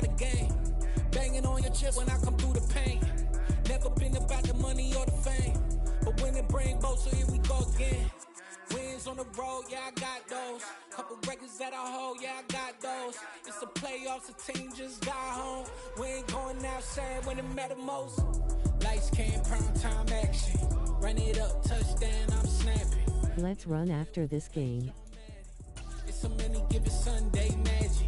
the game. Banging on your chest when I come through the pain. Never been about the money or the fame. But when it bring both, so here we go again. Wins on the road, yeah, I got those. Couple records that I hold, yeah, I got those. It's the playoffs, the team just got home. We ain't going outside when it matter most. Lights came, prime time action. Run it up, touchdown, I'm snapping. Let's run after this game. It's so many given Sunday magic.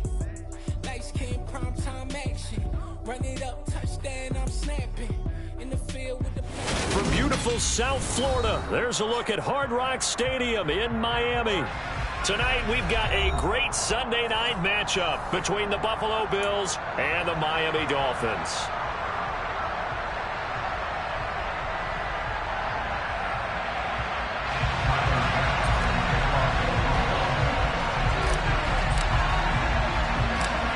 Lights came, prime time action. Run it up, touchdown, I'm snapping. In the field with the From beautiful South Florida, there's a look at Hard Rock Stadium in Miami. Tonight, we've got a great Sunday night matchup between the Buffalo Bills and the Miami Dolphins.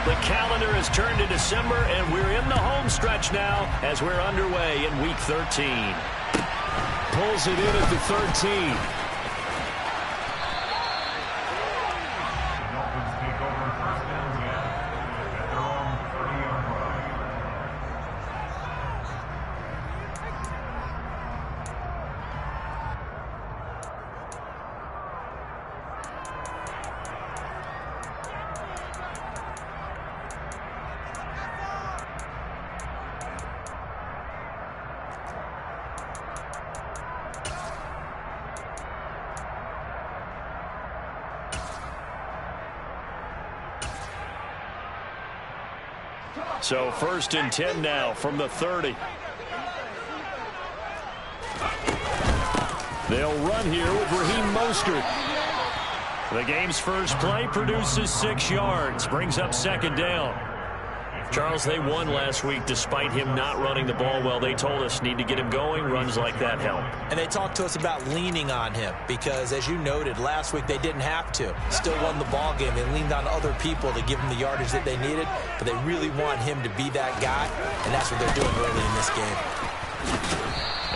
The calendar has turned to December, and we're in the home stretch now as we're underway in Week 13. Pulls it in at the 13. So 1st and 10 now from the 30. They'll run here with Raheem Mostert. The game's first play produces 6 yards, brings up 2nd down. Charles, they won last week despite him not running the ball well. They told us need to get him going. Runs like that help. And they talked to us about leaning on him because, as you noted, last week they didn't have to. Still won the ball game. They leaned on other people to give them the yardage that they needed, but they really want him to be that guy, and that's what they're doing early in this game.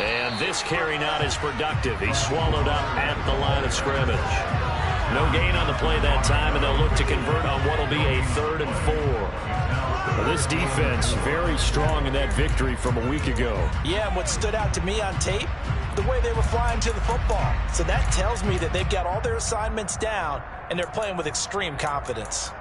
And this carry not as productive. He's swallowed up at the line of scrimmage. No gain on the play that time, and they'll look to convert on what will be a 3rd and 4. Well, this defense very strong in that victory from a week ago. Yeah, and what stood out to me on tape, the way they were flying to the football. So that tells me that they've got all their assignments down, and they're playing with extreme confidence.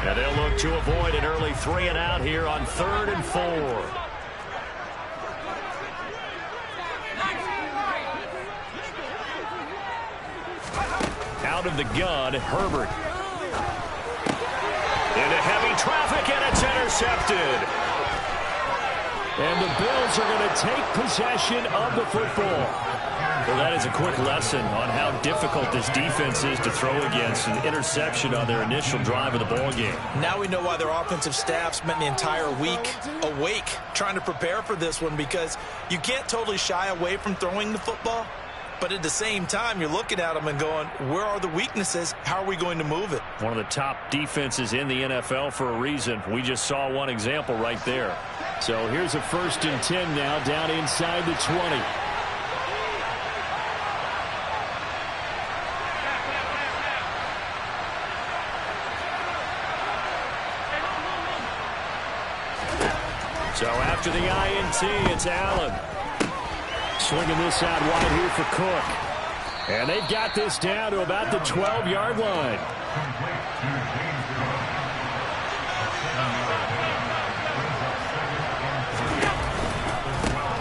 And they'll look to avoid an early 3 and out here on 3rd and 4. Out of the gun, Herbert. Into heavy traffic, and it's intercepted. And the Bills are going to take possession of the football. Well, that is a quick lesson on how difficult this defense is to throw against. An interception on their initial drive of the ball game. Now we know why their offensive staff spent the entire week awake trying to prepare for this one, because you can't totally shy away from throwing the football. But at the same time, you're looking at them and going, where are the weaknesses? How are we going to move it? One of the top defenses in the NFL for a reason. We just saw one example right there. So here's a 1st and 10 now, down inside the 20. So after the INT, it's Allen. Swinging this out wide here for Cook. And they've got this down to about the 12-yard line.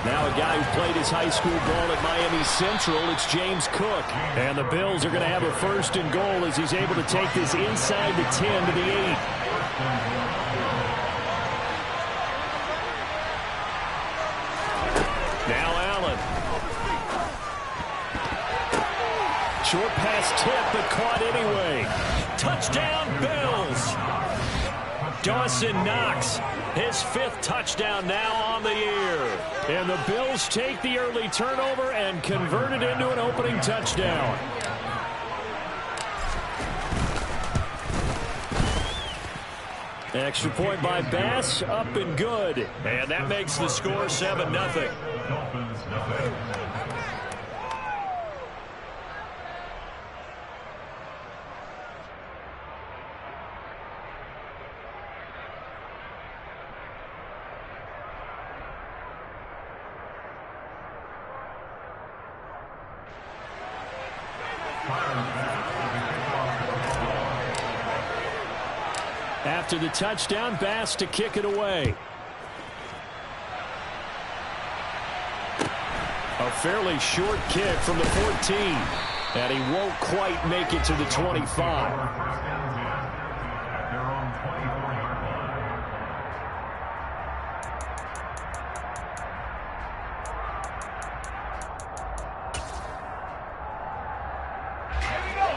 Now a guy who played his high school ball at Miami Central, it's James Cook. And the Bills are going to have a 1st and goal as he's able to take this inside the 10 to the 8. Short pass tip, but caught anyway. Touchdown, Bills. Dawson Knox, his 5th touchdown now on the year. And the Bills take the early turnover and convert it into an opening touchdown. Extra point by Bass, up and good. And that makes the score 7-0. After the touchdown, Bass to kick it away. A fairly short kick from the 14. And he won't quite make it to the 25.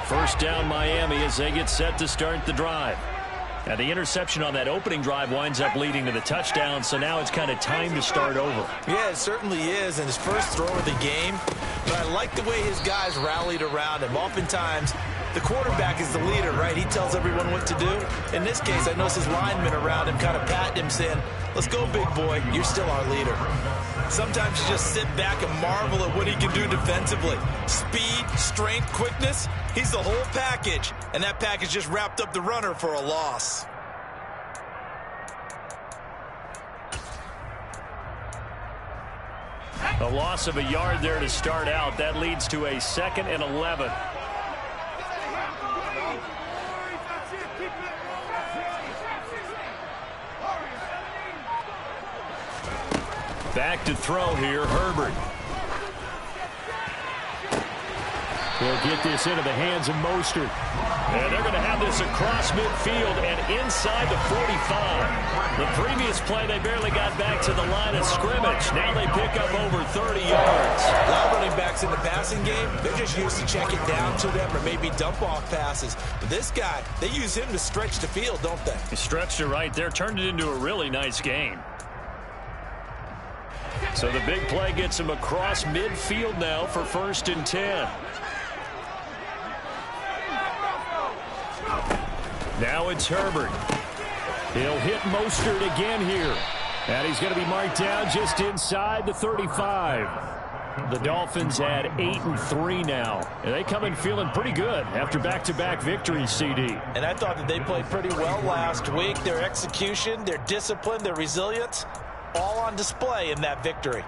First down Miami as they get set to start the drive. Now the interception on that opening drive winds up leading to the touchdown, so now it's kind of time to start over. Yeah, it certainly is, and his first throw of the game. But I like the way his guys rallied around him. Oftentimes, the quarterback is the leader, right? He tells everyone what to do. In this case, I noticed his linemen around him kind of patting him, saying, let's go, big boy. You're still our leader. Sometimes you just sit back and marvel at what he can do defensively. Speed, strength, quickness. He's the whole package, and that package just wrapped up the runner for a loss. A loss of a yard there to start out. That leads to a 2nd and 11. Back to throw here, Herbert. He'll get this into the hands of Mostert. And they're going to have this across midfield and inside the 45. The previous play, they barely got back to the line of scrimmage. Now they pick up over 30 yards. A lot of running backs in the passing game, they're just used to check it down to them or maybe dump off passes. But this guy, they use him to stretch the field, don't they? He stretched it right there, turned it into a really nice game. So the big play gets him across midfield now for 1st and 10. Now it's Herbert. He'll hit Mostert again here. And he's going to be marked down just inside the 35. The Dolphins at 8-3 now. And they come in feeling pretty good after back-to-back victories, CD. And I thought that they played pretty well last week. Their execution, their discipline, their resilience, all on display in that victory.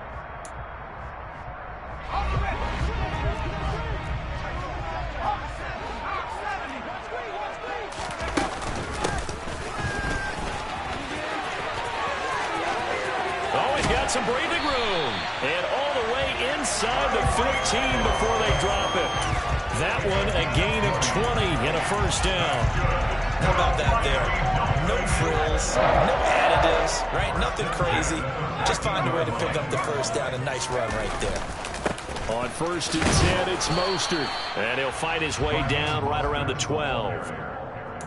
Got some breathing room. And all the way inside the 15 before they drop it. That one a gain of 20 and a 1st down. How about that there? No frills, no additives, right? Nothing crazy. Just find a way to pick up the 1st down. A nice run right there. On 1st and 10, it's Mostert. And he'll fight his way down right around the 12.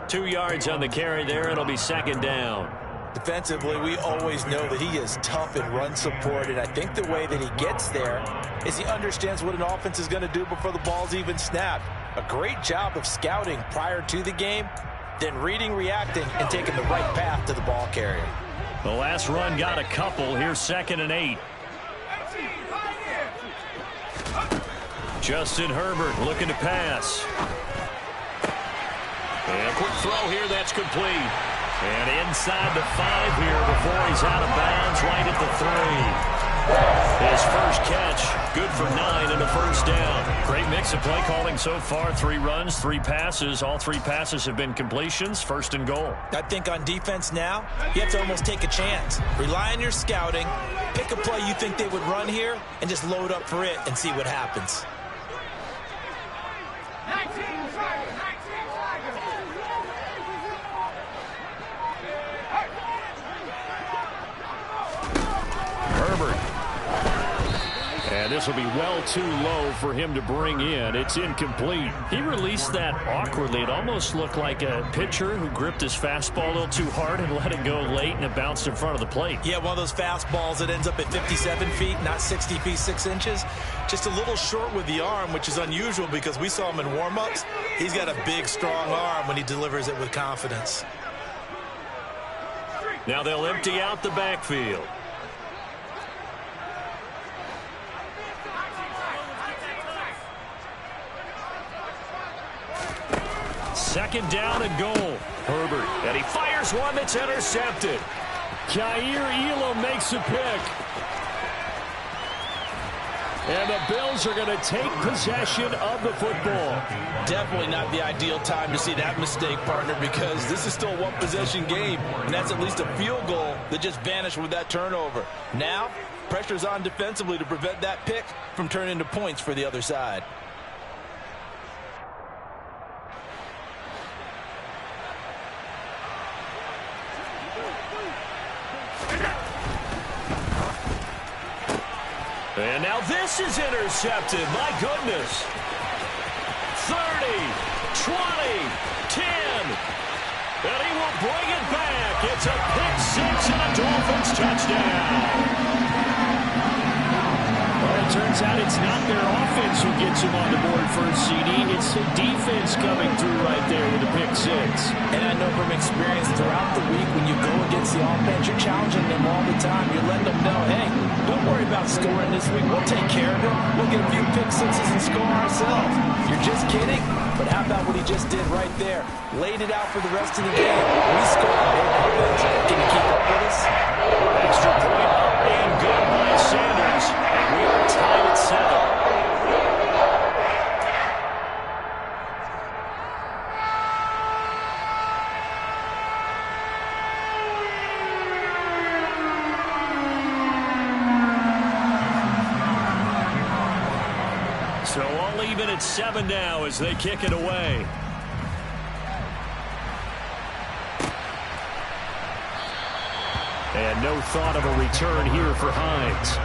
2 yards on the carry there. It'll be 2nd down. Defensively, we always know that he is tough in run support, and I think the way that he gets there is he understands what an offense is going to do before the ball's even snapped. A great job of scouting prior to the game, then reading, reacting, and taking the right path to the ball carrier. The last run got a couple. Here's 2nd and 8. Justin Herbert looking to pass. And a quick throw here, that's complete. And inside the 5 here before he's out of bounds, right at the 3. His first catch, good for 9 and a 1st down. Great mix of play calling so far. 3 runs, 3 passes. All 3 passes have been completions. 1st and goal. I think on defense now, you have to almost take a chance. Rely on your scouting. Pick a play you think they would run here and just load up for it and see what happens. And this will be well too low for him to bring in. It's incomplete. He released that awkwardly. It almost looked like a pitcher who gripped his fastball a little too hard and let it go late, and it bounced in front of the plate. Yeah, one of those fastballs that ends up at 57 feet, not 60 feet, 6 inches. Just a little short with the arm, which is unusual because we saw him in warm-ups. He's got a big, strong arm when he delivers it with confidence. Now they'll empty out the backfield. Second down and goal. Herbert, and he fires one that's intercepted. Kaiir Elam makes a pick. And the Bills are going to take possession of the football. Definitely not the ideal time to see that mistake, partner, because this is still a one-possession game, and that's at least a field goal that just vanished with that turnover. Now, pressure's on defensively to prevent that pick from turning into points for the other side. And now this is intercepted. My goodness. 30, 20, 10. And he will bring it back. It's a pick six and a Dolphins touchdown. Well, it turns out it's not their offense who gets them on the board first, CD. It's the defense coming through right there with a pick six. And I know from experience throughout the week when you go against the offense, you're challenging them all the time. You're letting them know, hey, don't worry about scoring this week. We'll take care of it. We'll get a few pick sixes and score ourselves. You're just kidding? But how about what he just did right there? Laid it out for the rest of the game. We scored. Can you keep up with us? Extra point up and good by Sanders. And we are tied at 7. So all even at 7 now as they kick it away. And no thought of a return here for Hines.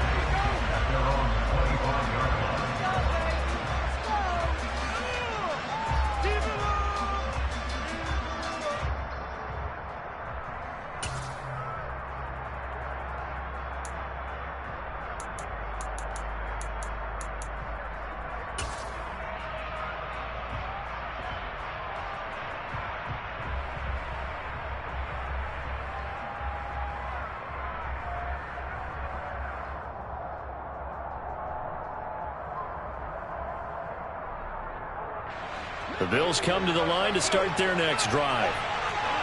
The Bills come to the line to start their next drive.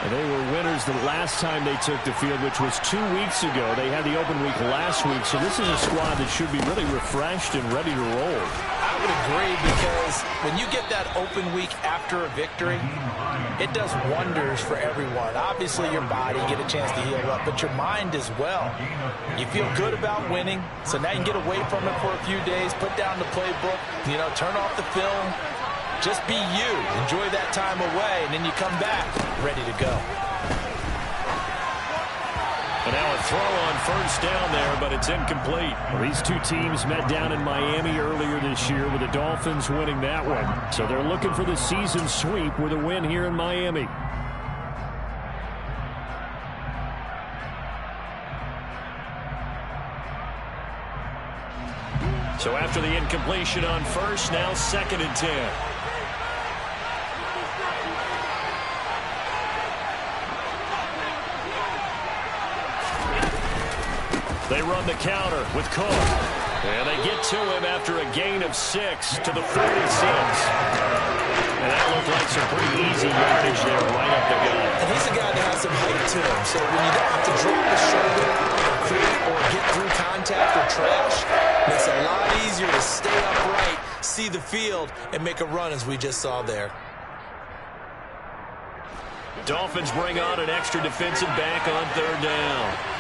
And they were winners the last time they took the field, which was 2 weeks ago. They had the open week last week, so this is a squad that should be really refreshed and ready to roll. I would agree, because when you get that open week after a victory, it does wonders for everyone. Obviously, your body, get a chance to heal up, but your mind as well. You feel good about winning, so now you can get away from it for a few days, put down the playbook, turn off the film. Just be you. Enjoy that time away, and then you come back ready to go. And now a throw on first down there, but it's incomplete. Well, these two teams met down in Miami earlier this year with the Dolphins winning that one. So they're looking for the season sweep with a win here in Miami. So after the incompletion on first, now 2nd and 10. They run the counter with Cook. And they get to him after a gain of 6 to the 46. And that looked like some pretty easy yardage there right up the gut. And he's a guy that has some height to him. So when you don't have to drop the shoulder or get through contact or trash, it's a lot easier to stay upright, see the field, and make a run as we just saw there. Dolphins bring on an extra defensive back on 3rd down.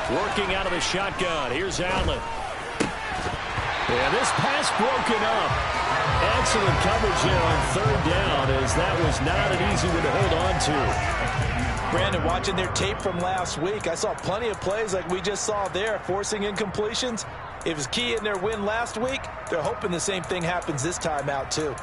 Working out of the shotgun. Here's Allen. And this pass broken up. Excellent coverage there on 3rd down, as that was not an easy one to hold on to. Brandon, watching their tape from last week, I saw plenty of plays like we just saw there, forcing incompletions. It was key in their win last week. They're hoping the same thing happens this time out, too.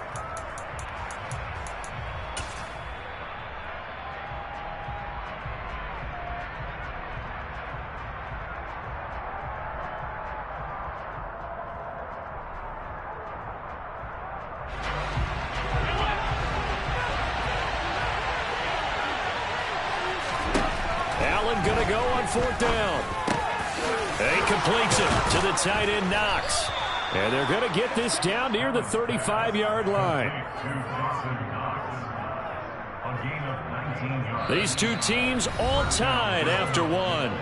Going to go on 4th down. He completes it to the tight end, Knox. And they're going to get this down near the 35-yard line. These two teams all tied after one.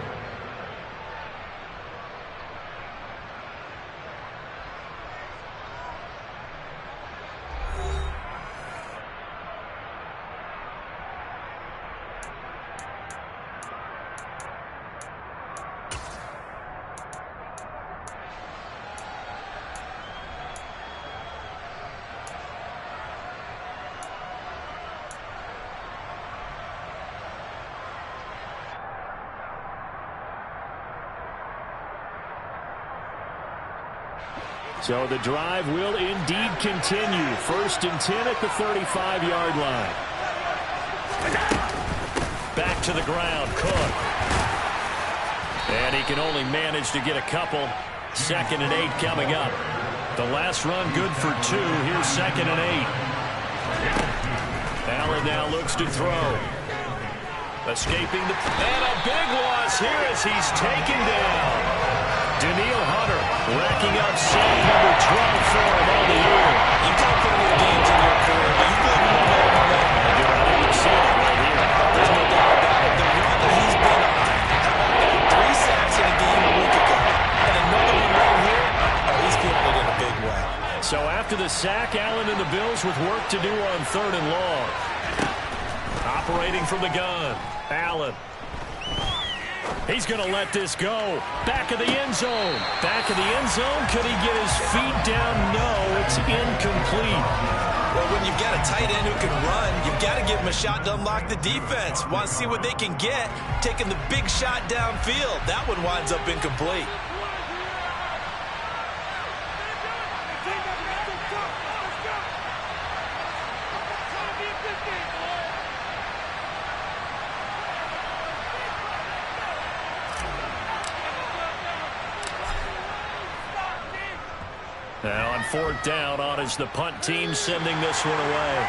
So the drive will indeed continue. 1st and 10 at the 35-yard line. Back to the ground, Cook. And he can only manage to get a couple. 2nd and 8 coming up. The last run good for 2. Here's 2nd and 8. Allen now looks to throw. Escaping the... And a big loss here as he's taken down. Danielle Hunter racking up sack number 12 for him on the year. You can't put any games in your career, but you put them on. I think you see it right here. There's no doubt about it. The run that he's been on. How about that? 3 sacks in a game a week ago. And another one right here. Oh, he's feeling it in a big way. So after the sack, Allen and the Bills with work to do on 3rd and long. Operating from the gun. Allen. He's going to let this go. Back of the end zone. Back of the end zone. Could he get his feet down? No, it's incomplete. Well, when you've got a tight end who can run, you've got to give him a shot to unlock the defense. Want to see what they can get. Taking the big shot downfield. That one winds up incomplete. Now on 4th down, on is the punt team sending this one away.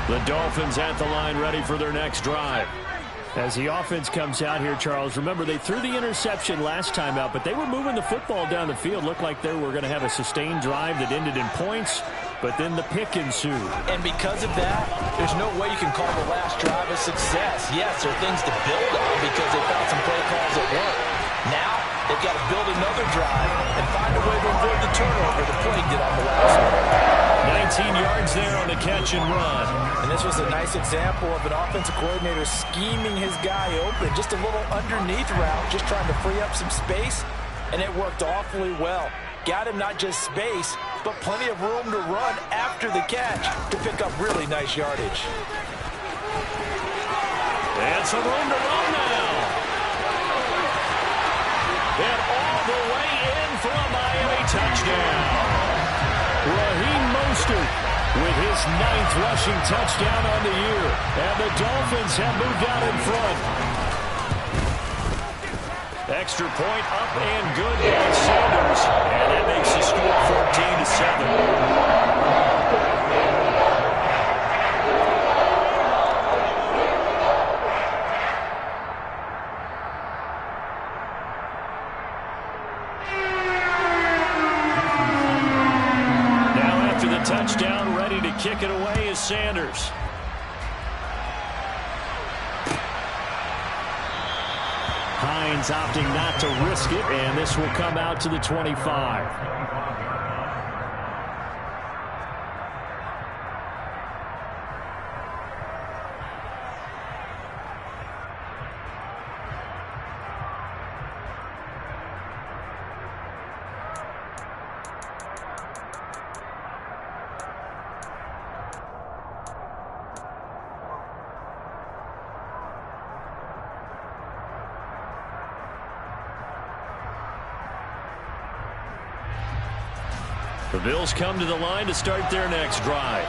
The Dolphins at the line ready for their next drive. As the offense comes out here, Charles, remember they threw the interception last time out, but they were moving the football down the field. Looked like they were going to have a sustained drive that ended in points, but then the pick ensued. And because of that, there's no way you can call the last drive a success. Yes, there are things to build on because they found some play calls that work. Now, they've got to build another drive and find a way to avoid the turnover the play did on the last one. 19 yards there on the catch and run. And this was a nice example of an offensive coordinator scheming his guy open. Just a little underneath route, just trying to free up some space, and it worked awfully well. Got him not just space, but plenty of room to run after the catch to pick up really nice yardage. And some room to run now. And all the way in for a Miami touchdown. Raheem Mostert with his 9th rushing touchdown on the year. And the Dolphins have moved out in front. Extra point up and good by Sanders. And that makes the score 14-7. Touchdown, ready to kick it away is Sanders. Hines opting not to risk it, and this will come out to the 25. The Bills come to the line to start their next drive.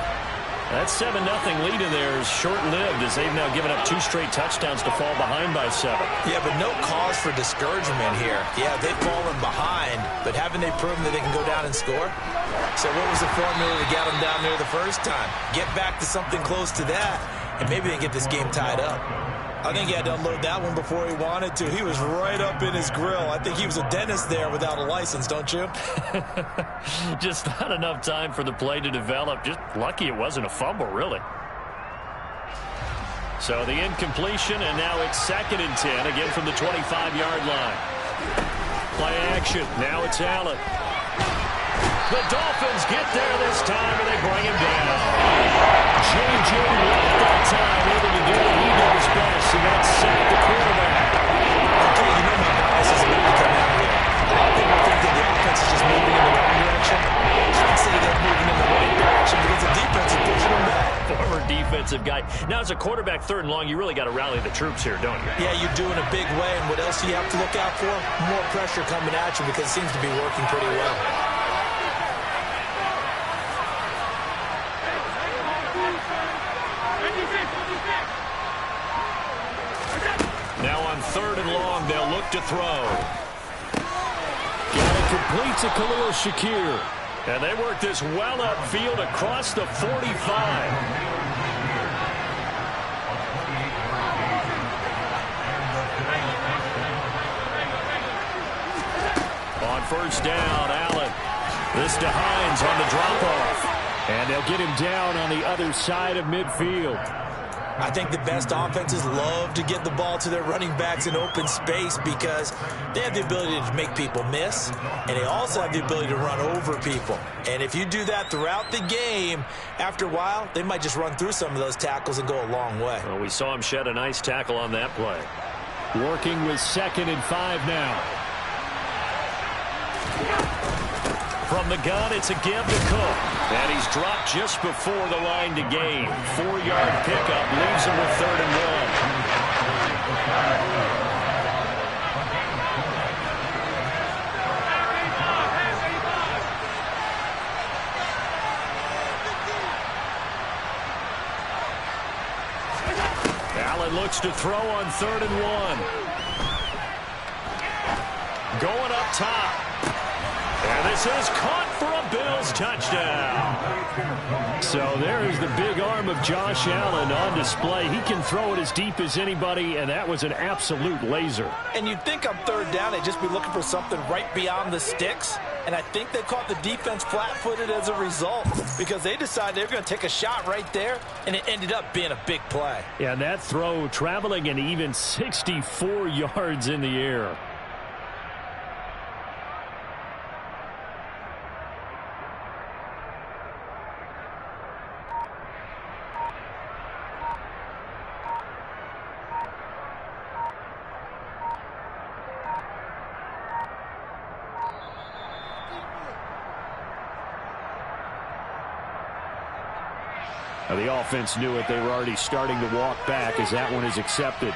That 7-0 lead in there is short-lived as they've now given up 2 straight touchdowns to fall behind by 7. Yeah, but no cause for discouragement here. Yeah, they've fallen behind, but haven't they proven that they can go down and score? So what was the formula to get them down there the first time? Get back to something close to that, and maybe they get this game tied up. I think he had to unload that one before he wanted to. He was right up in his grill. I think he was a dentist there without a license, don't you? Just not enough time for the play to develop. Just lucky it wasn't a fumble, really. So the incompletion, and now it's 2nd and 10, again from the 25-yard line. Play action. Now it's Allen. The Dolphins get there this time, and they bring him down. J.J. Watt that time, able to do what he does best, and that's sack the quarterback. Okay, you know my bias is about to come out here. A lot of people think that the offense is just moving in the wrong direction. I'd say they're moving in the right direction because the defense is pushing them back. Former defensive guy. Now, as a quarterback, 3rd and long, you really got to rally the troops here, don't you? Yeah, you do in a big way. And what else do you have to look out for? More pressure coming at you because it seems to be working pretty well. Now on 3rd and long, they'll look to throw. Got it complete to Khalil Shakir. And they work this well upfield across the 45. On 1st down, Allen. This to Hines on the drop-off. And they'll get him down on the other side of midfield. I think the best offenses love to get the ball to their running backs in open space because they have the ability to make people miss, and they also have the ability to run over people. And if you do that throughout the game, after a while, they might just run through some of those tackles and go a long way. Well, we saw him shed a nice tackle on that play. Working with 2nd and 5 now. From the gun, it's a give to Cook. And he's dropped just before the line to gain. 4-yard pickup leaves him with 3rd and 1. Allen looks to throw on 3rd and 1. Going up top. And this is caught for a Bills touchdown. So there's the big arm of Josh Allen on display. He can throw it as deep as anybody, and that was an absolute laser. And you'd think on 3rd down, they'd just be looking for something right beyond the sticks. And I think they caught the defense flat-footed as a result because they decided they were going to take a shot right there, and it ended up being a big play. Yeah, and that throw traveling an even 64 yards in the air. Now, the offense knew it. They were already starting to walk back as that one is accepted.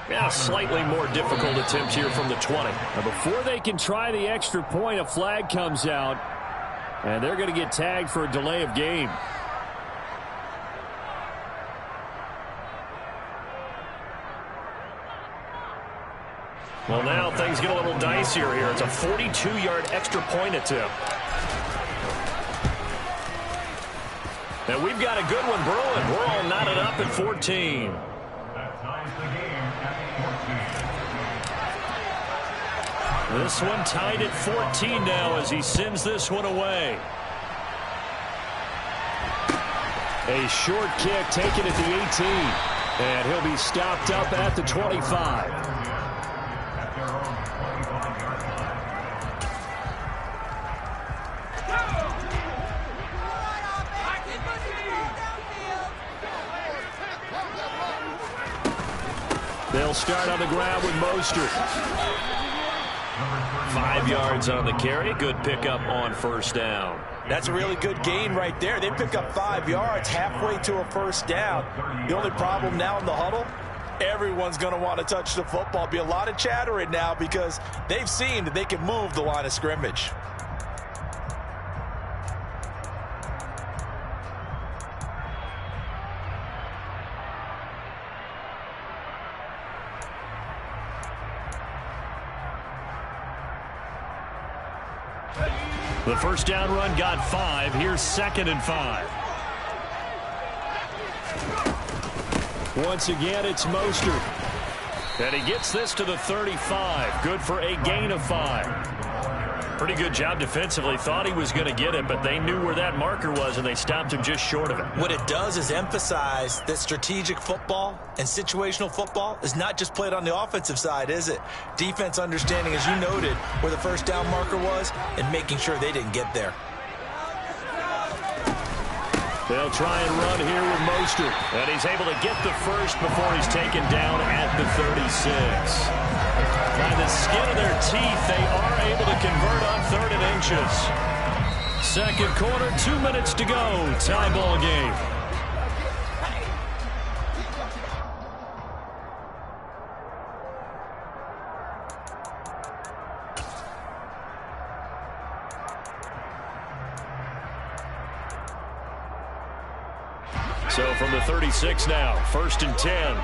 Yeah, slightly more difficult attempt here from the 20. Now before they can try the extra point, a flag comes out, and they're going to get tagged for a delay of game. Well, now things get a little dicier here. It's a 42-yard extra point attempt. And we've got a good one brewing. We're all knotted up at 14. This one tied at 14 now as he sends this one away. A short kick taken at the 18. And he'll be stopped up at the 25. They'll start on the ground with Mostert. 5 yards on the carry. Good pickup on first down. That's a really good gain right there. They pick up 5 yards halfway to a first down. The only problem now in the huddle, everyone's going to want to touch the football. Be a lot of chattering now because they've seen that they can move the line of scrimmage. The first down run got 5. Here's 2nd and 5. Once again, it's Mostert. And he gets this to the 35. Good for a gain of 5. Pretty good job defensively. Thought he was going to get it, but they knew where that marker was, and they stopped him just short of it. What it does is emphasize that strategic football and situational football is not just played on the offensive side, is it? Defense understanding, as you noted, where the first down marker was and making sure they didn't get there. They'll try and run here with Mostert. And he's able to get the first before he's taken down at the 36. By the skin of their teeth, they are able to convert on 3rd and inches. Second quarter, 2 minutes to go. Tie ball game. So from the 36 now, 1st and 10.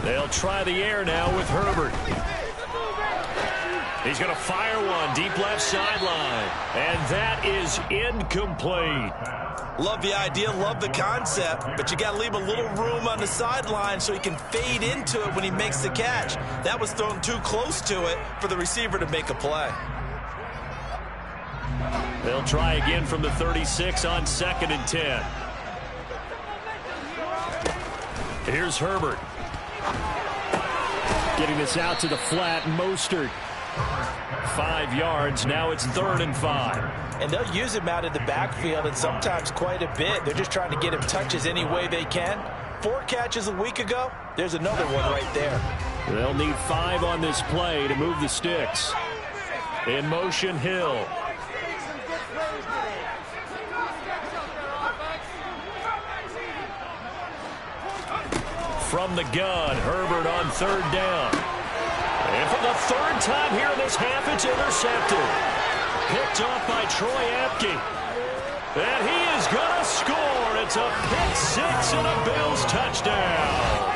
They'll try the air now with Herbert. He's going to fire one deep left sideline. And that is incomplete. Love the idea, love the concept, but you got to leave a little room on the sideline so he can fade into it when he makes the catch. That was thrown too close to it for the receiver to make a play. They'll try again from the 36 on 2nd and 10. Here's Herbert. Getting this out to the flat, Mostert. 5 yards, now it's 3rd and 5. And they'll use him out in the backfield, and sometimes quite a bit. They're just trying to get him touches any way they can. 4 catches a week ago, there's another one right there. They'll need 5 on this play to move the sticks. In motion, Hill. From the gun, Herbert on 3rd down. And for the 3rd time here in this half, it's intercepted. Picked off by Troy Apke. And he is going to score. It's a pick 6 and a Bills touchdown.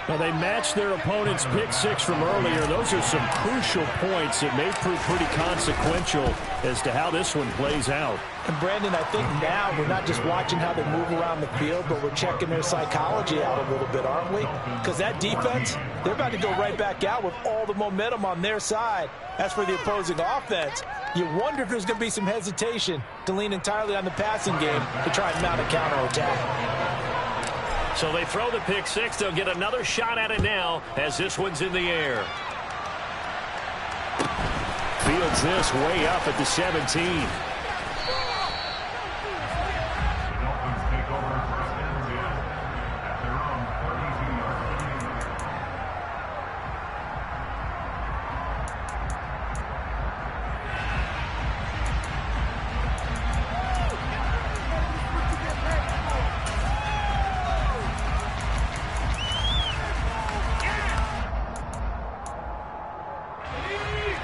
Now, they matched their opponent's pick 6 from earlier. Those are some crucial points that may prove pretty consequential as to how this one plays out. And, Brandon, I think now we're not just watching how they move around the field, but we're checking their psychology out a little bit, aren't we? Because that defense, they're about to go right back out with all the momentum on their side. As for the opposing offense, you wonder if there's going to be some hesitation to lean entirely on the passing game to try and mount a counterattack. So they throw the pick 6. They'll get another shot at it now as this one's in the air. Fields this way up at the 17.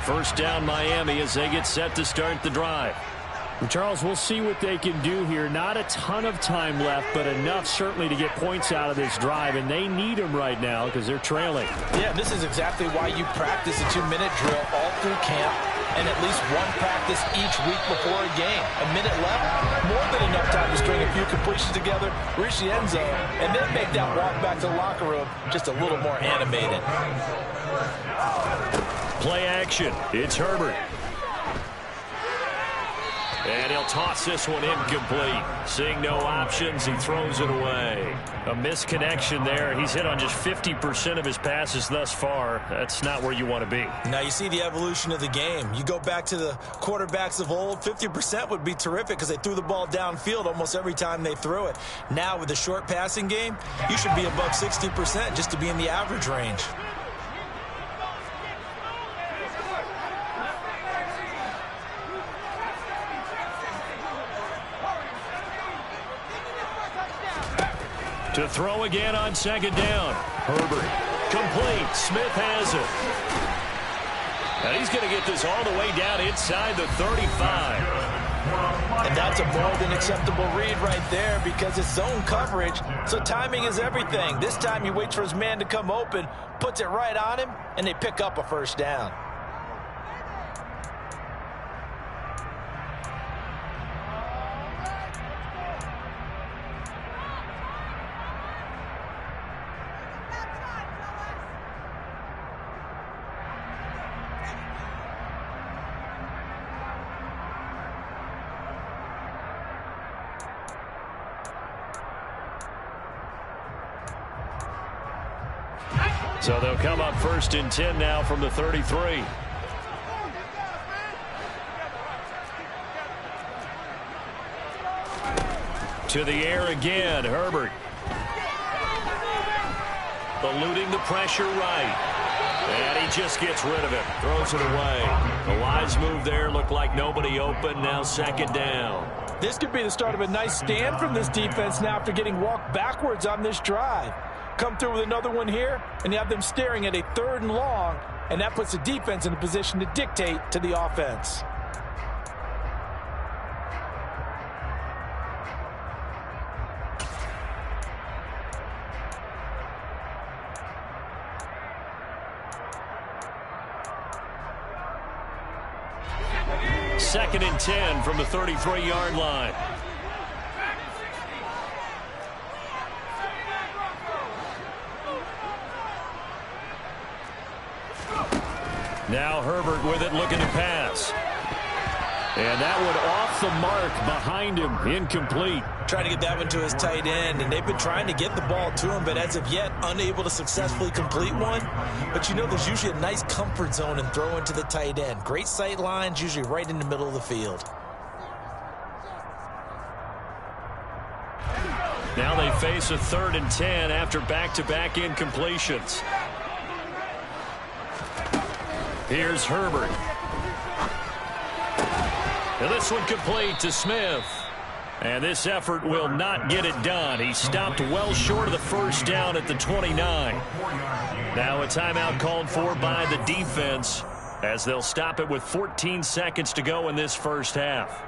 First down Miami as they get set to start the drive. Charles, we'll see what they can do here. Not a ton of time left, but enough certainly to get points out of this drive, and they need them right now because they're trailing. Yeah, this is exactly why you practice a 2-minute drill all through camp and at least one practice each week before a game. A minute left, more than enough time to string a few completions together, reach the end zone, and then make that walk back to the locker room just a little more animated. Play action. It's Herbert. And he'll toss this one incomplete. Seeing no options, he throws it away. A misconnection there. He's hit on just 50% of his passes thus far. That's not where you want to be. Now you see the evolution of the game. You go back to the quarterbacks of old, 50% would be terrific because they threw the ball downfield almost every time they threw it. Now with the short passing game, you should be above 60% just to be in the average range. To throw again on second down. Herbert. Complete. Smith has it. And he's going to get this all the way down inside the 35. And that's a more than acceptable read right there because it's zone coverage, so timing is everything. This time he waits for his man to come open, puts it right on him, and they pick up a first down. So they'll come up 1st and 10 now from the 33. To the air again, Herbert. Eluding the pressure right. And he just gets rid of it. Throws it away. A wise move there. Looked like nobody open. Now second down. This could be the start of a nice stand from this defense now after getting walked backwards on this drive. Come through with another one here, and you have them staring at a 3rd and long, and that puts the defense in a position to dictate to the offense. Second and 10 from the 33-yard line. Now Herbert with it, looking to pass. And that one off the mark behind him, incomplete. Trying to get that one to his tight end, and they've been trying to get the ball to him, but as of yet, unable to successfully complete one. But you know there's usually a nice comfort zone in throwing to the tight end. Great sight lines, usually right in the middle of the field. Now they face a 3rd and 10 after back-to-back incompletions. Here's Herbert. And this one complete to Smith. And this effort will not get it done. He stopped well short of the first down at the 29. Now a timeout called for by the defense as they'll stop it with 14 seconds to go in this first half.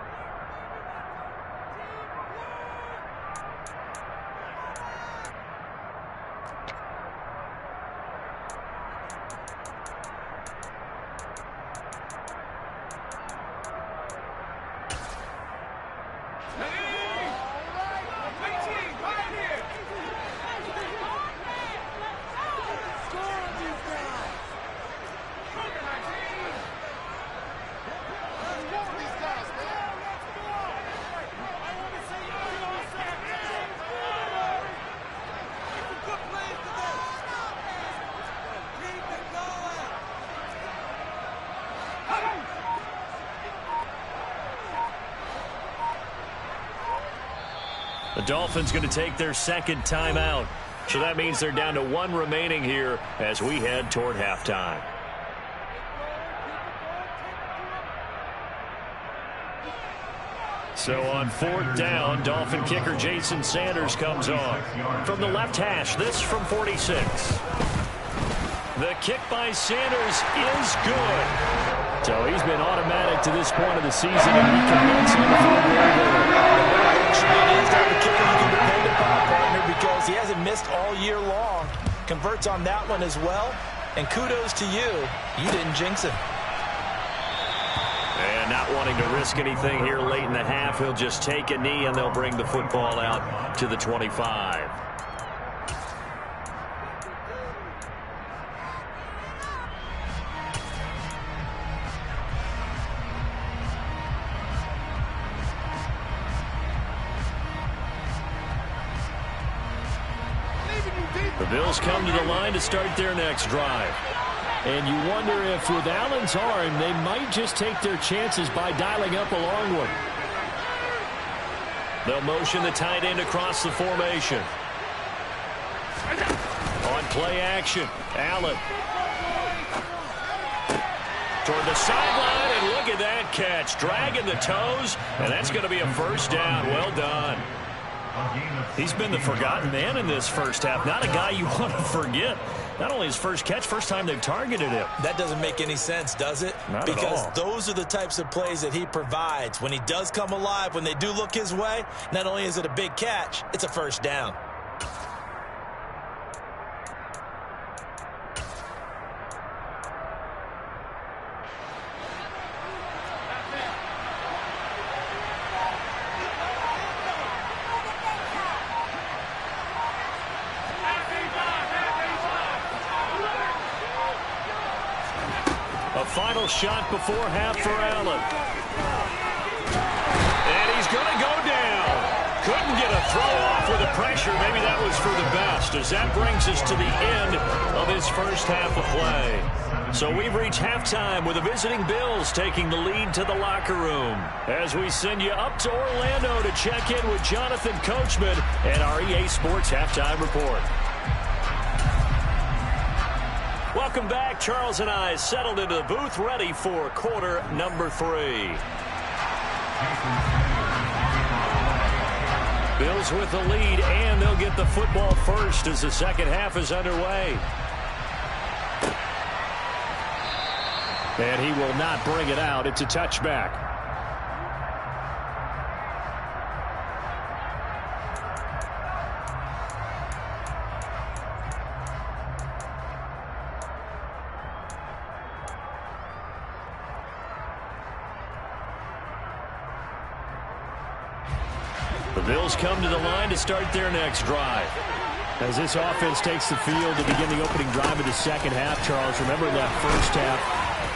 The Dolphins going to take their second timeout. So that means they're down to 1 remaining here as we head toward halftime. So on 4th down, Dolphin kicker Jason Sanders comes on. From the left hash, this from 46. The kick by Sanders is good. So he's been automatic to this point of the season, and he commits on the field goal there. It is that the kicker you can depend upon, partner, because he hasn't missed all year long. Converts on that one as well. And kudos to you. You didn't jinx him. And not wanting to risk anything here late in the half, he'll just take a knee, and they'll bring the football out to the 25. The Bills come to the line to start their next drive. And you wonder if with Allen's arm, they might just take their chances by dialing up a long one. They'll motion the tight end across the formation. On play action, Allen. Toward the sideline, and look at that catch. Dragging the toes, and that's going to be a first down. Well done. He's been the forgotten man in this first half. Not a guy you want to forget. Not only his first catch, first time they've targeted him. That doesn't make any sense, does it? Not because at all. Those are the types of plays that he provides. When he does come alive, when they do look his way, not only is it a big catch, it's a first down. A final shot before half for Allen. And he's going to go down. Couldn't get a throw off with the pressure. Maybe that was for the best, as that brings us to the end of this first half of play. So we've reached halftime with the visiting Bills taking the lead to the locker room. As we send you up to Orlando to check in with Jonathan Coachman and our EA Sports Halftime Report. Welcome back. Charles and I settled into the booth, ready for quarter number 3. Bills with the lead, and they'll get the football first as the second half is underway. And he will not bring it out. It's a touchback. The Bills come to the line to start their next drive. As this offense takes the field to begin the opening drive of the second half, Charles, remember that first half,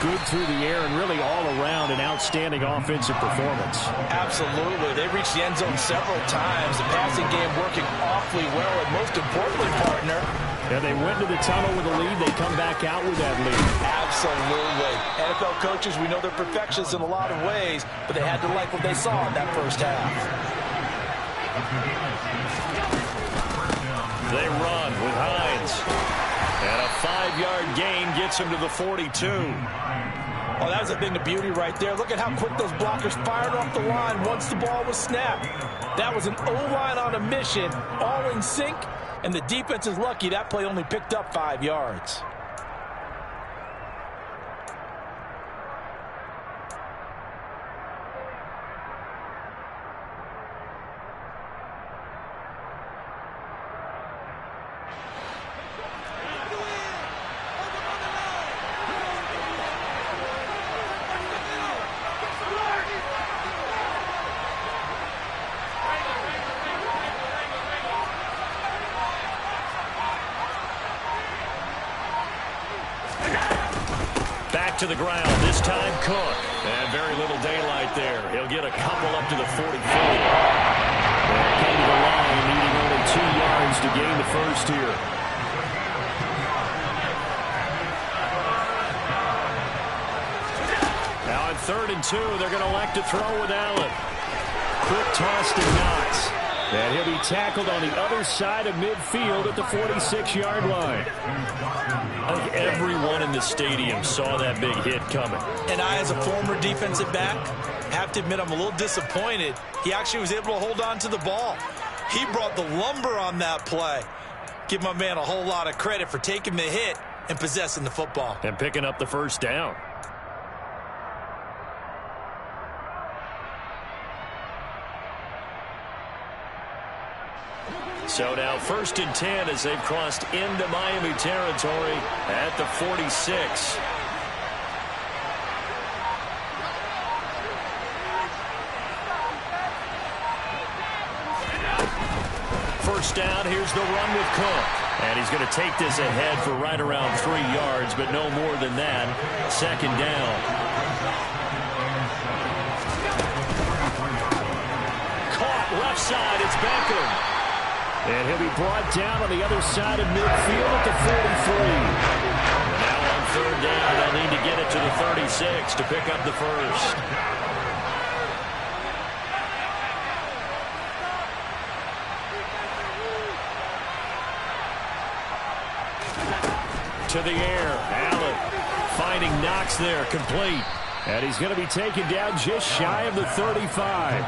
good through the air and really all around an outstanding offensive performance. Absolutely. They reached the end zone several times. The passing game working awfully well, and most importantly, partner, and they went to the tunnel with a lead. They come back out with that lead. Absolutely. NFL coaches, we know they're perfectionists in a lot of ways, but they had to like what they saw in that first half. They run with Hines. And a 5-yard gain gets him to the 42. Oh, that was a thing of beauty right there. Look at how quick those blockers fired off the line once the ball was snapped. That was an O-line on a mission, all in sync, and the defense is lucky that play only picked up 5 yards. To the ground, this time Cook. And very little daylight there. He'll get a couple up to the 44. And came to the line, needing only 2 yards to gain the first here. Now on 3rd and 2, they're going to elect to throw with Allen. Quick toss to Knox. And he'll be tackled on the other side of midfield at the 46-yard line. I think everyone in the stadium saw that big hit coming. And I, as a former defensive back, have to admit I'm a little disappointed. He actually was able to hold on to the ball. He brought the lumber on that play. Give my man a whole lot of credit for taking the hit and possessing the football. And picking up the first down. So now 1st and 10 as they've crossed into Miami territory at the 46. First down, here's the run with Cook. And he's going to take this ahead for right around 3 yards, but no more than that. 2nd down. Caught left side, it's Beckham. And he'll be brought down on the other side of midfield at the 43. And now on 3rd down, they'll need to get it to the 36 to pick up the first. To the air, Allen finding Knox there, complete. And he's going to be taken down just shy of the 35.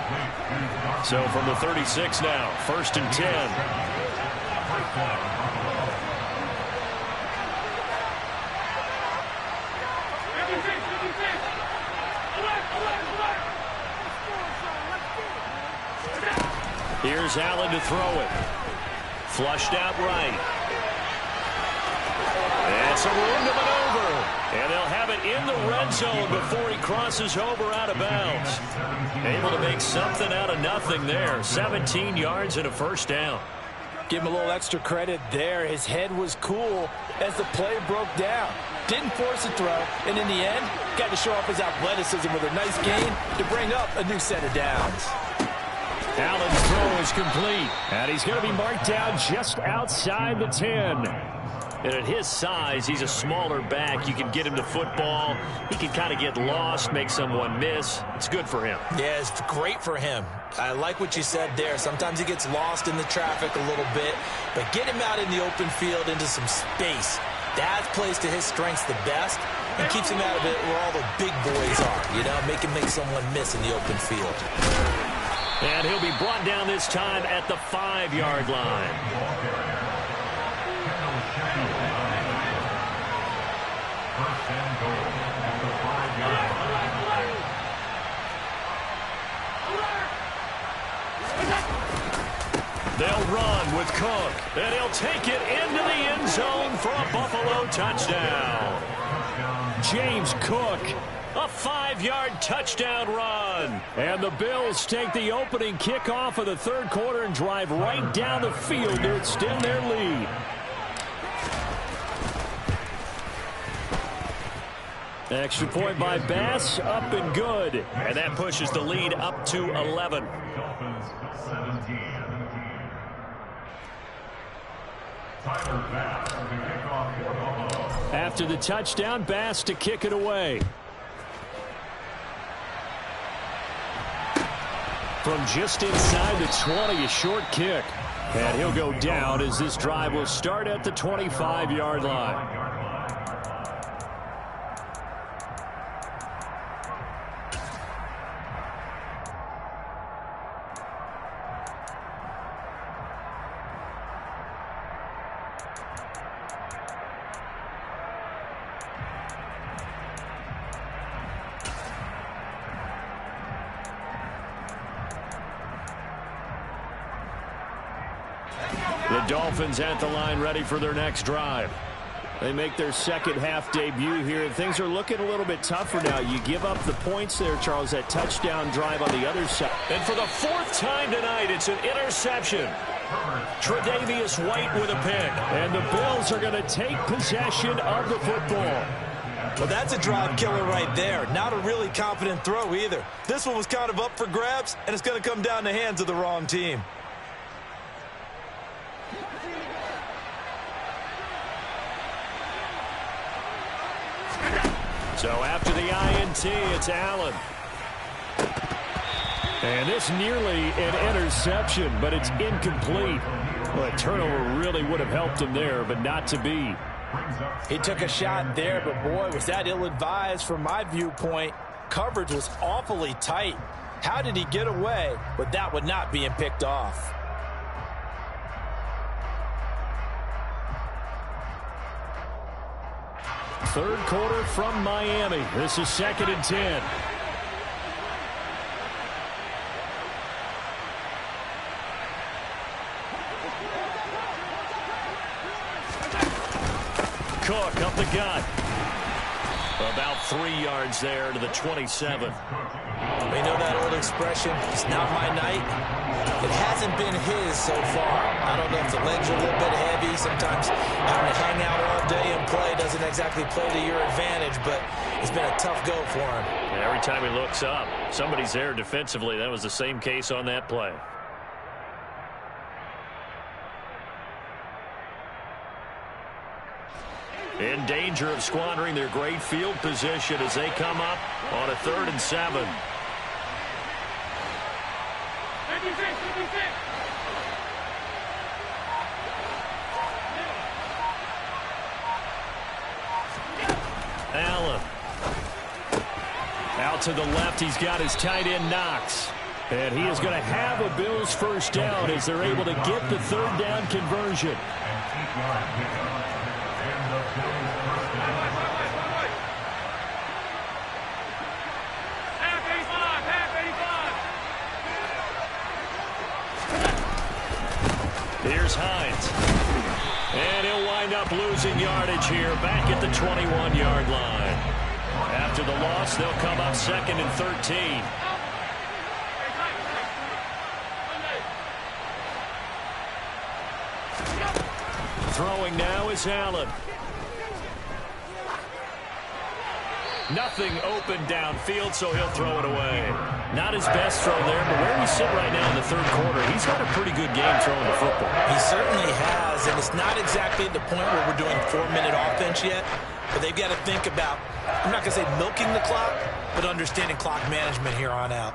So from the 36 now, 1st and 10. Here's Allen to throw it. Flushed out right. And some room to maneuver. And they'll have it in the red zone before he crosses over out of bounds. Able to make something out of nothing there. 17 yards and a 1st down. Give him a little extra credit there. His head was cool as the play broke down. Didn't force a throw. And in the end, got to show off his athleticism with a nice gain to bring up a new set of downs. Allen's throw is complete. And he's going to be marked down just outside the 10. And at his size, he's a smaller back. You can get him to football. He can kind of get lost, make someone miss. It's good for him. Yeah, it's great for him. I like what you said there. Sometimes he gets lost in the traffic a little bit, but get him out in the open field into some space. That plays to his strengths the best and keeps him out of it where all the big boys are. You know, make him make someone miss in the open field. And he'll be brought down this time at the 5-yard line. They'll run with Cook, and he'll take it into the end zone for a Buffalo touchdown. James Cook. A 5-yard touchdown run. And the Bills take the opening kickoff of the 3rd quarter and drive right down the field to extend their lead. Extra point by Bass, up and good. And that pushes the lead up to 11. After the touchdown, Bass to kick it away. From just inside the 20, a short kick. And he'll go down as this drive will start at the 25-yard line. The Dolphins at the line ready for their next drive. They make their second half debut here. Things are looking a little bit tougher now. You give up the points there, Charles, that touchdown drive on the other side. And for the 4th time tonight, it's an interception. Tre'Davious White with a pick. And the Bills are going to take possession of the football. Well, that's a drive killer right there. Not a really confident throw either. This one was kind of up for grabs, and it's going to come down the hands of the wrong team. So after the INT, it's Allen. And this nearly an interception, but it's incomplete. Well, a turnover really would have helped him there, but not to be. He took a shot there, but boy, was that ill-advised from my viewpoint. Coverage was awfully tight. How did he get away with that one not being picked off? Third quarter from Miami. This is 2nd and 10. Cook up the gut. About 3 yards there to the 27. We know that old expression, it's not my night. It hasn't been his so far. I don't know if the legs are a little bit heavy. Sometimes having to hang out all day and play doesn't exactly play to your advantage, but it's been a tough go for him. And every time he looks up, somebody's there defensively. That was the same case on that play. In danger of squandering their great field position as they come up on a 3rd and 7. Allen. Out to the left, he's got his tight end Knox. And he is going to have a Bills first down as they're able to get the 3rd down conversion. Here's Hines. And he'll wind up losing yardage here back at the 21-yard line. After the loss, they'll come up 2nd and 13. Throwing now is Allen. Nothing open downfield, so he'll throw it away. Not his best throw there, but where we sit right now in the 3rd quarter, he's had a pretty good game throwing the football. He certainly has, and it's not exactly at the point where we're doing 4-minute offense yet, but they've got to think about, I'm not going to say milking the clock, but understanding clock management here on out.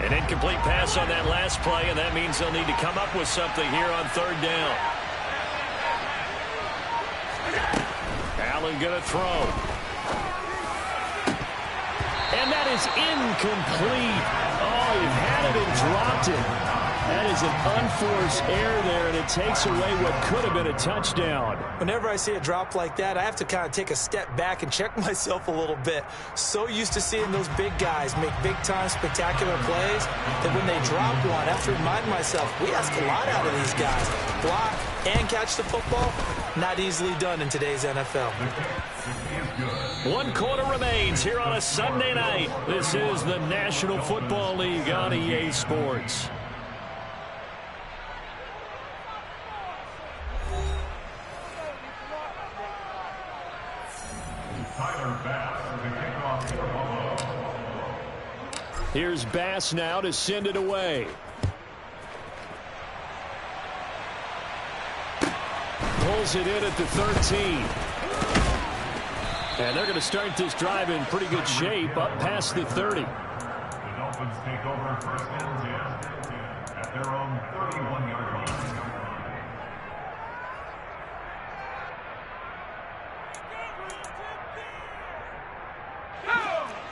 An incomplete pass on that last play, and that means they'll need to come up with something here on 3rd down. Allen going to throw. And that is incomplete. Oh, he had it and dropped it. That is an unforced error there, and it takes away what could have been a touchdown. Whenever I see a drop like that, I have to kind of take a step back and check myself a little bit. So used to seeing those big guys make big-time spectacular plays that when they drop one, I have to remind myself, we ask a lot out of these guys. Block and catch the football, not easily done in today's NFL. 1 quarter remains here on a Sunday night. This is the National Football League on EA Sports. Here's Bass now to send it away. Pulls it in at the 13. And they're going to start this drive in pretty good shape up past the 30. The Dolphins take over 1st and 10 at their own 31-yard line.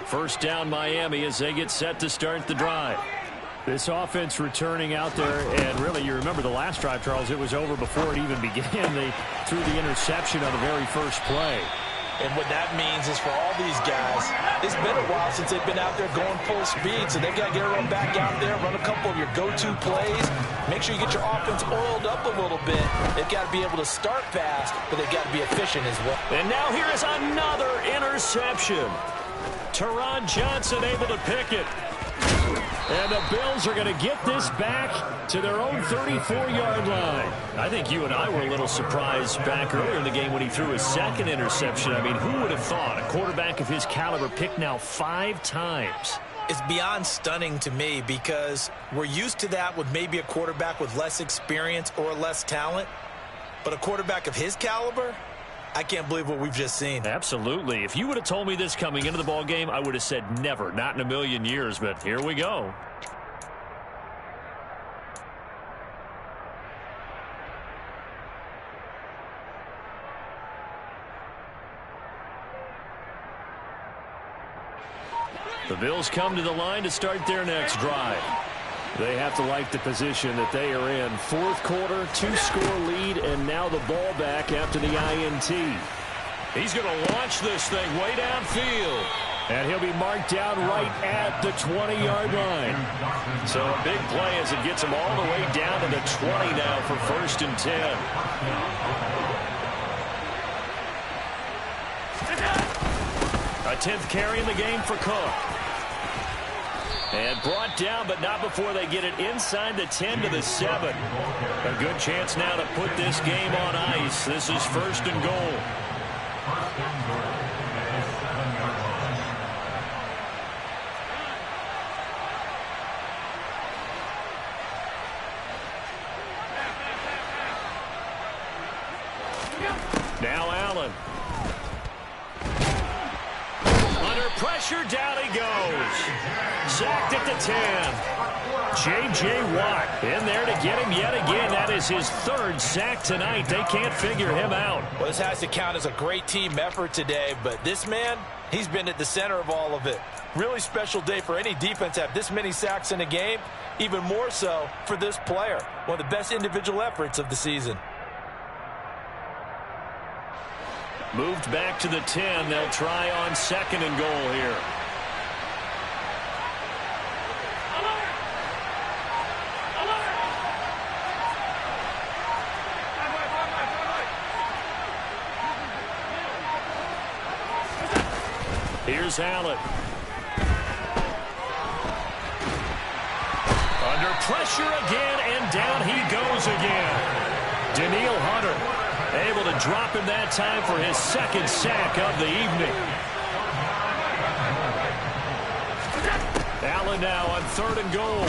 First down Miami as they get set to start the drive. This offense returning out there, and really you remember the last drive, Charles, it was over before it even began. They threw the interception on the very first play. And what that means is for all these guys, it's been a while since they've been out there going full speed, so they've got to get everyone back out there, run a couple of your go-to plays, make sure you get your offense oiled up a little bit. They've got to be able to start fast, but they've got to be efficient as well. And now here is another interception. Teron Johnson able to pick it. And the Bills are going to get this back to their own 34-yard line. I think you and I were a little surprised back earlier in the game when he threw his 2nd interception. I mean, who would have thought a quarterback of his caliber picked now 5 times? It's beyond stunning to me because we're used to that with maybe a quarterback with less experience or less talent. But a quarterback of his caliber, I can't believe what we've just seen. Absolutely. If you would have told me this coming into the ball game, I would have said never, not in a million years, but here we go. The Bills come to the line to start their next drive. They have to like the position that they are in. Fourth quarter, 2-score lead, and now the ball back after the INT. He's going to launch this thing way downfield. And he'll be marked down right at the 20-yard line. So a big play as it gets him all the way down to the 20 now for 1st and 10. A 10th carry in the game for Cook. And brought down, but not before they get it inside the 10 to the 7. A good chance now to put this game on ice. This is 1st and goal. Now Allen. Under pressure, down he goes. Sacked at the 10. J.J. Watt in there to get him yet again. That is his 3rd sack tonight. They can't figure him out. Well, this has to count as a great team effort today, but this man, he's been at the center of all of it. Really special day for any defense to have this many sacks in a game, even more so for this player. One of the best individual efforts of the season. Moved back to the 10. They'll try on 2nd and goal here. Here's Allen. Under pressure again, and down he goes again. Danielle Hunter able to drop him that time for his 2nd sack of the evening. Allen now on 3rd and goal.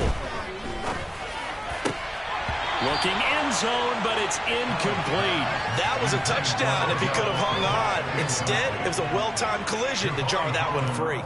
Looking end zone, but it's incomplete. That was a touchdown if he could have hung on. Instead, it was a well-timed collision to jar that one free.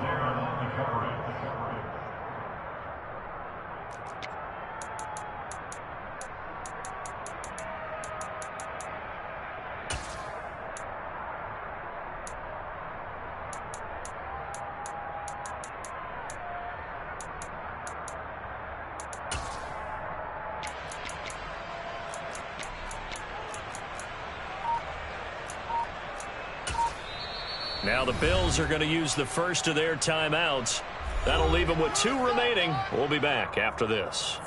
Now the Bills are going to use the first of their timeouts. That'll leave them with 2 remaining. We'll be back after this.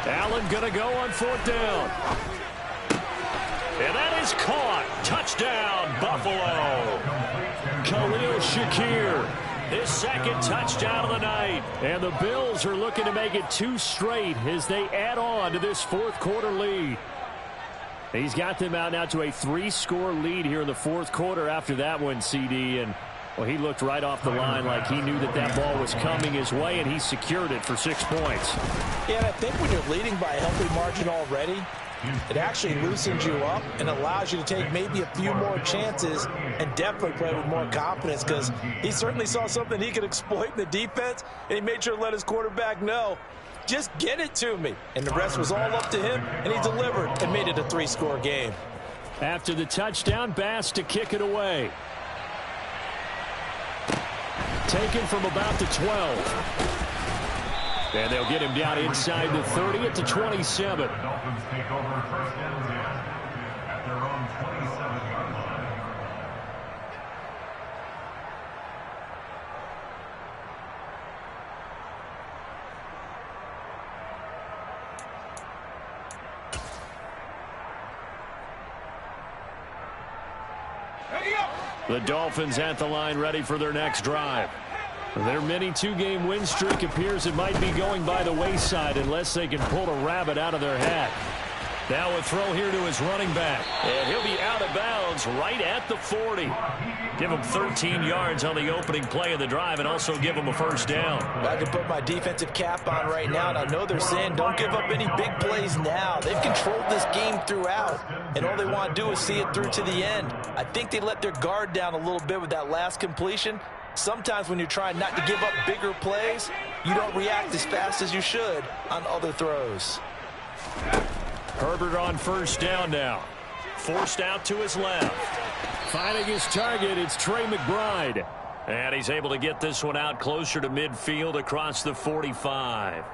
Allen going to go on 4th down. And that is caught. Touchdown, Buffalo. Khalil Shakir, his 2nd touchdown of the night. And the Bills are looking to make it 2 straight as they add on to this 4th quarter lead. He's got them out now to a 3-score lead here in the 4th quarter after that one, CD. And well, he looked right off the line like he knew that that ball was coming his way, and he secured it for 6 points. Yeah, and I think when you're leading by a healthy margin already, it actually loosens you up and allows you to take maybe a few more chances and definitely play with more confidence, because he certainly saw something he could exploit in the defense, and he made sure to let his quarterback know, just get it to me. And the rest was all up to him, and he delivered and made it a 3-score game. After the touchdown, Bass to kick it away. Taken from about the 12. And they'll get him down inside the 30 at the 27. The Dolphins take over 1st and 10 at their own 27-yard line. The Dolphins at the line, ready for their next drive. Their mini 2-game win streak appears it might be going by the wayside unless they can pull a rabbit out of their hat. Now a throw here to his running back. And he'll be out of bounds right at the 40. Give him 13 yards on the opening play of the drive and also give him a first down. I can put my defensive cap on right now, and I know they're saying don't give up any big plays now. They've controlled this game throughout, and all they want to do is see it through to the end. I think they let their guard down a little bit with that last completion. Sometimes when you're trying not to give up bigger plays, you don't react as fast as you should on other throws. Herbert on first down now. Forced out to his left. Finding his target, it's Trey McBride. And he's able to get this one out closer to midfield across the 45.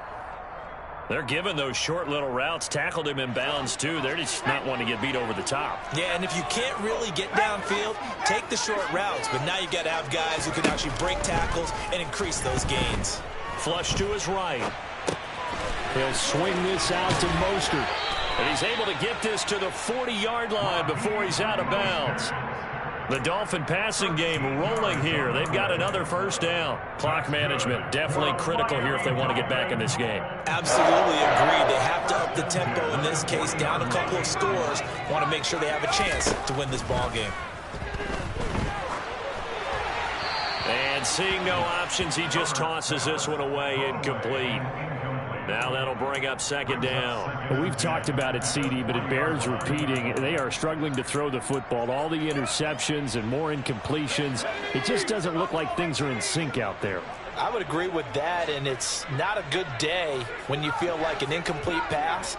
They're giving those short little routes. Tackled him in bounds, too. They're just not wanting to get beat over the top. Yeah, and if you can't really get downfield, take the short routes. But now you've got to have guys who can actually break tackles and increase those gains. Flush to his right. He'll swing this out to Mostert. And he's able to get this to the 40-yard line before he's out of bounds. The Dolphin passing game rolling here. They've got another first down. Clock management definitely critical here if they want to get back in this game. Absolutely agreed. They have to up the tempo in this case, down a couple of scores. Want to make sure they have a chance to win this ball game. And seeing no options, he just tosses this one away, incomplete. Now that'll bring up second down. We've talked about it, CD, but it bears repeating. They are struggling to throw the football. All the interceptions and more incompletions. It just doesn't look like things are in sync out there. I would agree with that, and it's not a good day when you feel like an incomplete pass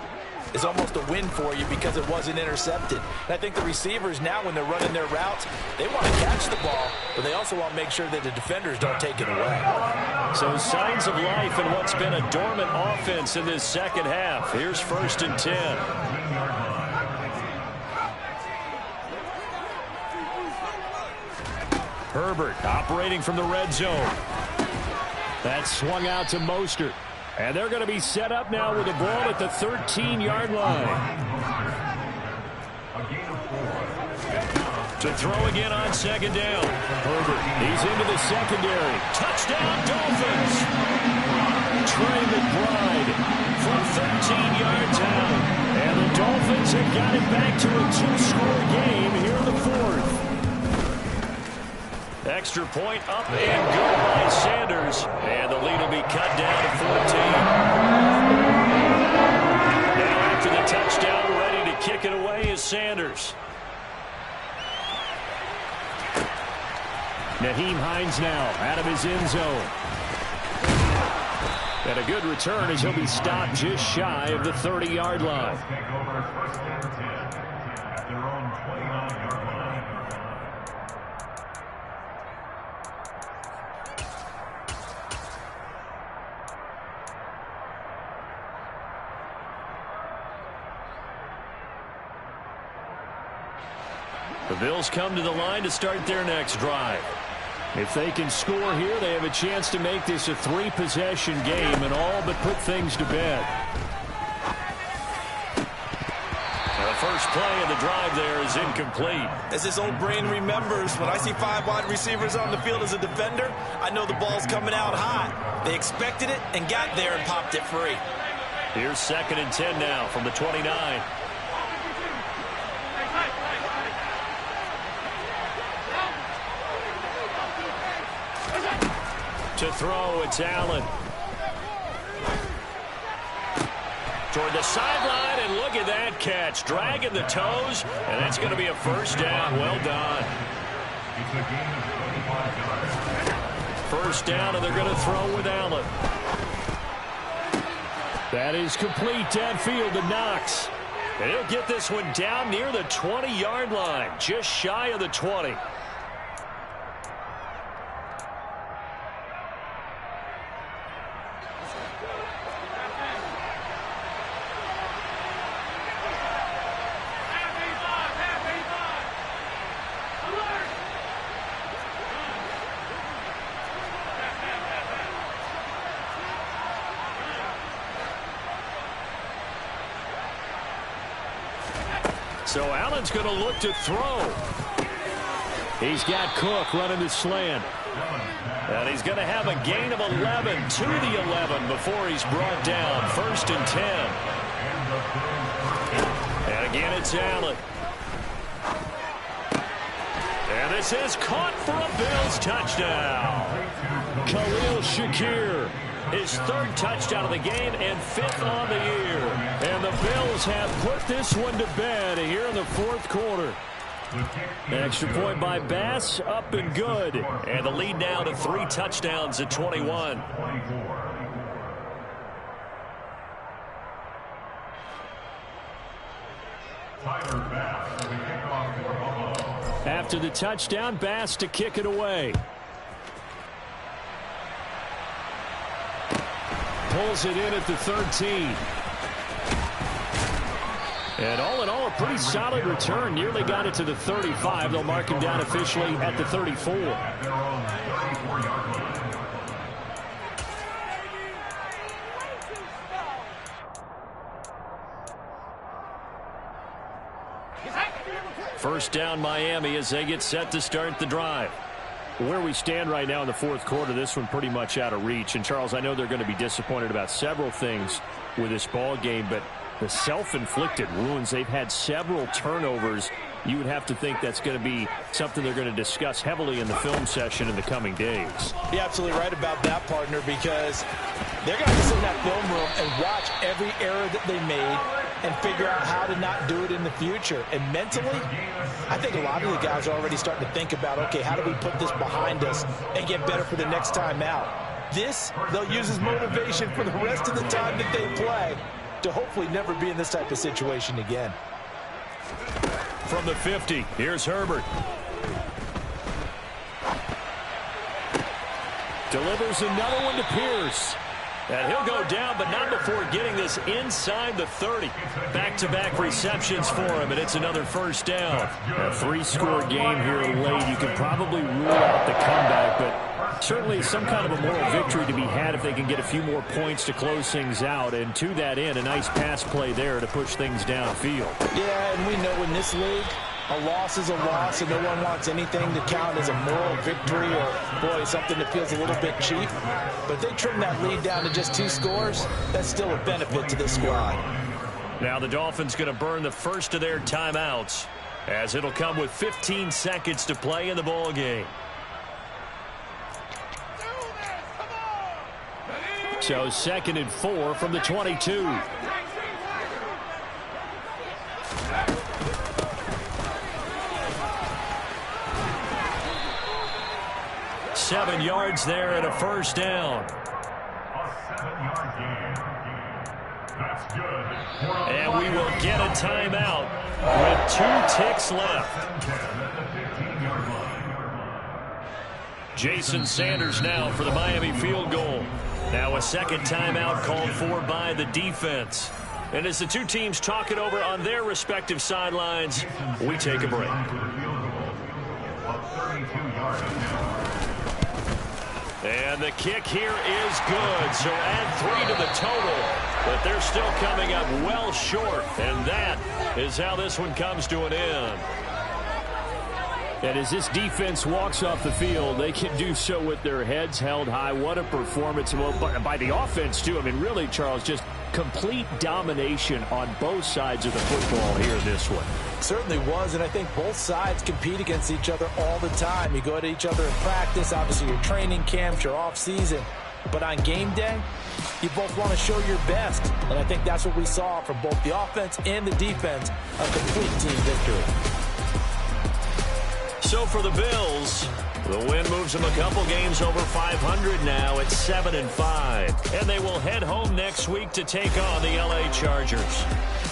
is almost a win for you because it wasn't intercepted. And I think the receivers now, when they're running their routes, they want to catch the ball, but they also want to make sure that the defenders don't take it away. So signs of life in what's been a dormant offense in this second half. Here's 1st and 10. Herbert operating from the red zone. That's swung out to Mostert. And they're going to be set up now with the ball at the 13-yard line. To throw again on second down. Herbert, he's into the secondary. Touchdown, Dolphins. Trey McBride from 13 yards out. And the Dolphins have got it back to a 2-score game here in the 4th. Extra point up and good by Sanders. And the lead will be cut down to 14. Now after the touchdown, ready to kick it away is Sanders. Nyheim Hines now out of his end zone. And a good return as he'll be stopped just shy of the 30-yard line. Take over 1st and 10 at their own 29-yard line. The Bills come to the line to start their next drive. If they can score here, they have a chance to make this a 3-possession game and all but put things to bed. The first play of the drive there is incomplete. As this old brain remembers, when I see 5 wide receivers on the field as a defender, I know the ball's coming out hot. They expected it and got there and popped it free. Here's 2nd and 10 now from the 29. To throw, it's Allen. Toward the sideline, and look at that catch. Dragging the toes, and that's going to be a first down. Well done. It's a gain of 25 yards. First down, and they're going to throw with Allen. That is complete downfield to Knox. And he'll get this one down near the 20-yard line, just shy of the 20. So Allen's going to look to throw. He's got Cook running the slant. And he's going to have a gain of 11 to the 11 before he's brought down. 1st and 10. And again, it's Allen. And this is caught for a Bills touchdown. Khalil Shakir, his 3rd touchdown of the game and 5th on the year. And the Bills have put this one to bed here in the 4th quarter. An extra point by Bass, up and good. And the lead now to 3 touchdowns at 21. After the touchdown, Bass to kick it away. Pulls it in at the 13. And all in all, a pretty solid return. Nearly got it to the 35. They'll mark him down officially at the 34. First down, Miami, as they get set to start the drive. Where we stand right now in the 4th quarter, this one pretty much out of reach. And, Charles, I know they're going to be disappointed about several things with this ball game, but the self-inflicted wounds, they've had several turnovers. You would have to think that's going to be something they're going to discuss heavily in the film session in the coming days. You're absolutely right about that, partner, because they're going to sit in that film room and watch every error that they made and figure out how to not do it in the future. And mentally, I think a lot of the guys are already starting to think about, okay, how do we put this behind us and get better for the next time out? This, they'll use as motivation for the rest of the time that they play to hopefully never be in this type of situation again. From the 50, here's Herbert. Delivers another one to Pierce. And he'll go down, but not before getting this inside the 30. Back-to-back receptions for him, and it's another first down. A 3-score game here late. You can probably rule out the comeback, but certainly some kind of a moral victory to be had if they can get a few more points to close things out. And to that end, a nice pass play there to push things downfield. Yeah, and we know in this league, a loss is a loss, and no one wants anything to count as a moral victory or, boy, something that feels a little bit cheap. But if they trim that lead down to just 2 scores, that's still a benefit to this squad. Now the Dolphins going to burn the first of their timeouts, as it'll come with 15 seconds to play in the ball game. So 2nd and 4 from the 22. Seven yards there and a first down. And we will get a timeout with 2 ticks left. Jason Sanders now for the Miami field goal. Now a second timeout called for by the defense. And as the two teams talk it over on their respective sidelines, we take a break. And the kick here is good, so add 3 to the total. But they're still coming up well short, and that is how this one comes to an end. And as this defense walks off the field, they can do so with their heads held high. What a performance by the offense, too. I mean, really, Charles, just complete domination on both sides of the football here in this one. Certainly was, and I think both sides compete against each other all the time. You go at each other in practice, obviously your training camps, your off-season. But on game day, you both want to show your best. And I think that's what we saw from both the offense and the defense, a complete team victory. So for the Bills, the win moves them a couple games over 500 now at 7-5. And they will head home next week to take on the LA Chargers.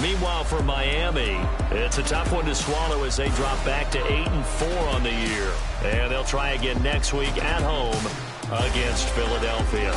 Meanwhile, for Miami, it's a tough one to swallow as they drop back to 8-4 on the year. And they'll try again next week at home against Philadelphia.